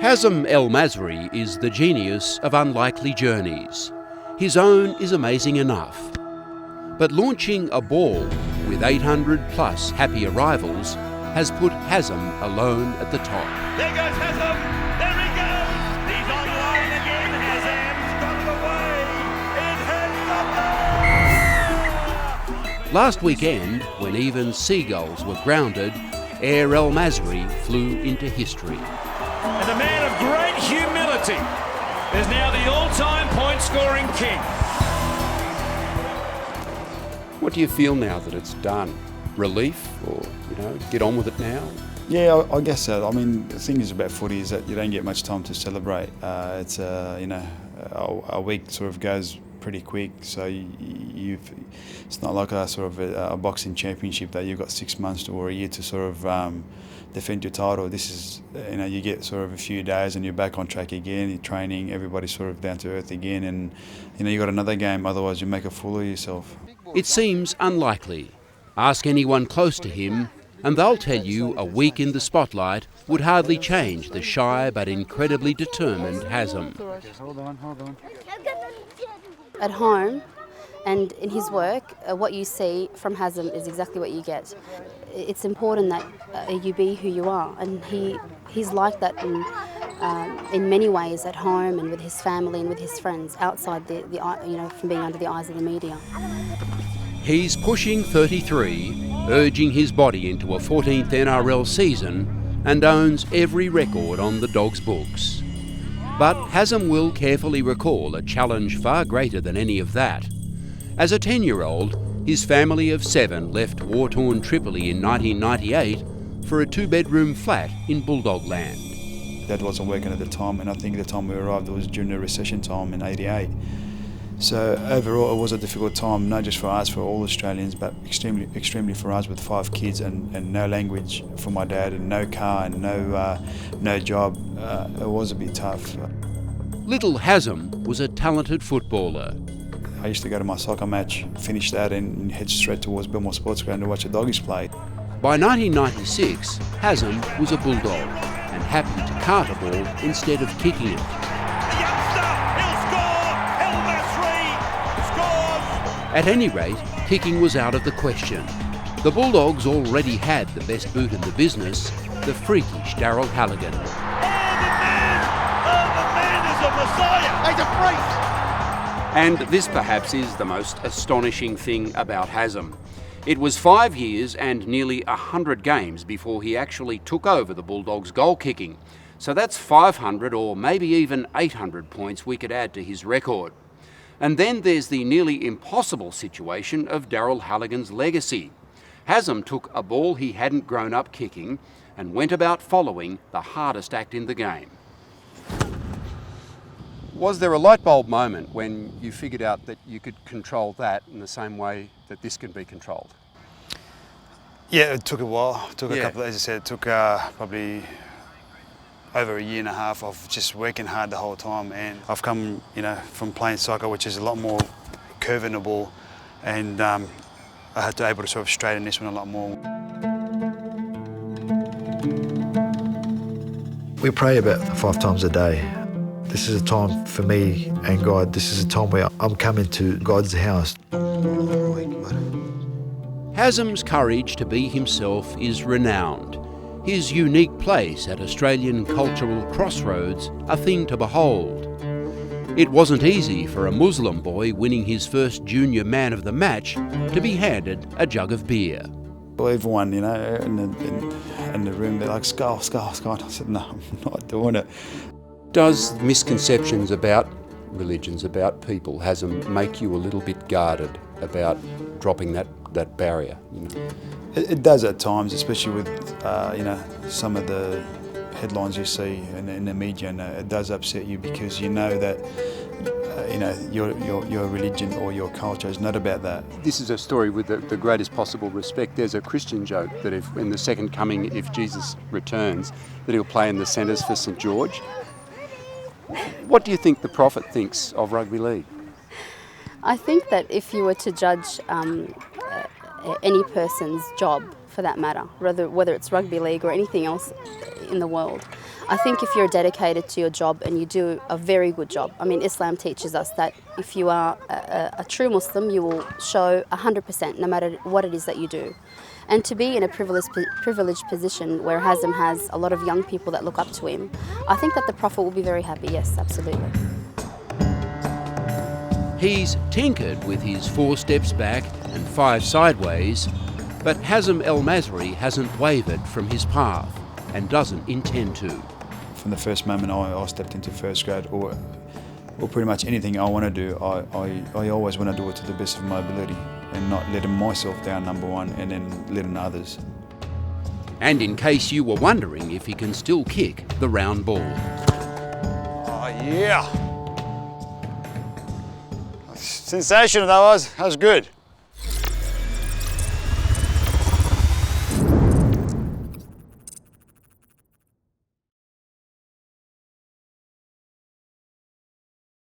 Hazem El Masri is the genius of unlikely journeys. His own is amazing enough. But launching a ball with 800 plus happy arrivals has put Hazem alone at the top. There goes Hazem! There he goes! He's online again! Hazem's got it away! It has got it! Last weekend, when even seagulls were grounded, Air El Masri flew into history. And a man of great humility is now the all-time point-scoring king. What do you feel now that it's done? Relief, or, get on with it now? Yeah, I guess so. I mean, the thing is about footy is that you don't get much time to celebrate. It's a week sort of goes pretty quick, so it's not like a sort of a boxing championship that you've got 6 months or a year to sort of defend your title. This is, you get sort of a few days and you're back on track again. You're training, everybody's sort of down to earth again, and you got another game. Otherwise, you make a fool of yourself. It seems unlikely. Ask anyone close to him, and they'll tell you a week in the spotlight would hardly change the shy but incredibly determined Hazem. Hold on. At home and in his work, what you see from Hazem is exactly what you get. It's important that you be who you are, and he's like that in many ways at home and with his family and with his friends outside from being under the eyes of the media. He's pushing 33, urging his body into a 14th NRL season, and owns every record on the Dogs' books. But Hazem will carefully recall a challenge far greater than any of that. As a 10-year-old, his family of 7 left war-torn Tripoli in 1998 for a 2-bedroom flat in Bulldog Land. Dad wasn't working at the time, and I think the time we arrived, it was during the recession time in '88. So overall, it was a difficult time, not just for us, for all Australians, but extremely for us with 5 kids and no language for my dad, and no car and no job. It was a bit tough. Little Hazem was a talented footballer. I used to go to my soccer match, finish that, and head straight towards Belmore Sports Ground to watch the Doggies play. By 1996, Hazem was a bulldog and happy to cart a ball instead of kicking it. The youngster, he'll score! El Masri scores! At any rate, kicking was out of the question. The Bulldogs already had the best boot in the business, the freakish Daryl Halligan. Oh, the man is a messiah! He's a freak! And this perhaps is the most astonishing thing about Hazem. It was 5 years and nearly 100 games before he actually took over the Bulldogs' goal kicking. So that's 500 or maybe even 800 points we could add to his record. And then there's the nearly impossible situation of Daryl Halligan's legacy. Hazem took a ball he hadn't grown up kicking and went about following the hardest act in the game. Was there a light bulb moment when you figured out that you could control that in the same way that this can be controlled? Yeah, it took a while. It took Yeah. a couple, as I said, it took probably over a year and a half of just working hard the whole time. And I've come, from playing soccer, which is a lot more curve in the ball, and I had to able to sort of straighten this one a lot more. We pray about 5 times a day. This is a time for me and God. This is a time where I'm coming to God's house. Hazem's courage to be himself is renowned. His unique place at Australian cultural crossroads, a thing to behold. It wasn't easy for a Muslim boy winning his first junior man of the match to be handed a jug of beer. Well, everyone, in the room, they're like, Skull. And I said, no, I'm not doing it. Does misconceptions about religions, about people, Hazem, make you a little bit guarded about dropping that barrier? It does at times, especially with some of the headlines you see in the media, and it does upset you because you know that your religion or your culture is not about that. This is a story with the greatest possible respect. There's a Christian joke that if in the second coming, if Jesus returns, that he'll play in the centres for St George. What do you think the prophet thinks of rugby league? I think that if you were to judge any person's job, for that matter, whether it's rugby league or anything else, in the world. I think if you're dedicated to your job and you do a very good job, I mean, Islam teaches us that if you are a true Muslim, you will show 100% no matter what it is that you do. And to be in a privileged position where Hazem has a lot of young people that look up to him, I think that the Prophet will be very happy, yes, absolutely. He's tinkered with his 4 steps back and 5 sideways, but Hazem El Masri hasn't wavered from his path and doesn't intend to. From the first moment I stepped into first grade, or pretty much anything I want to do, I always want to do it to the best of my ability and not letting myself down, number one, and then letting others. And in case you were wondering if he can still kick the round ball. Oh yeah! Sensational that was good.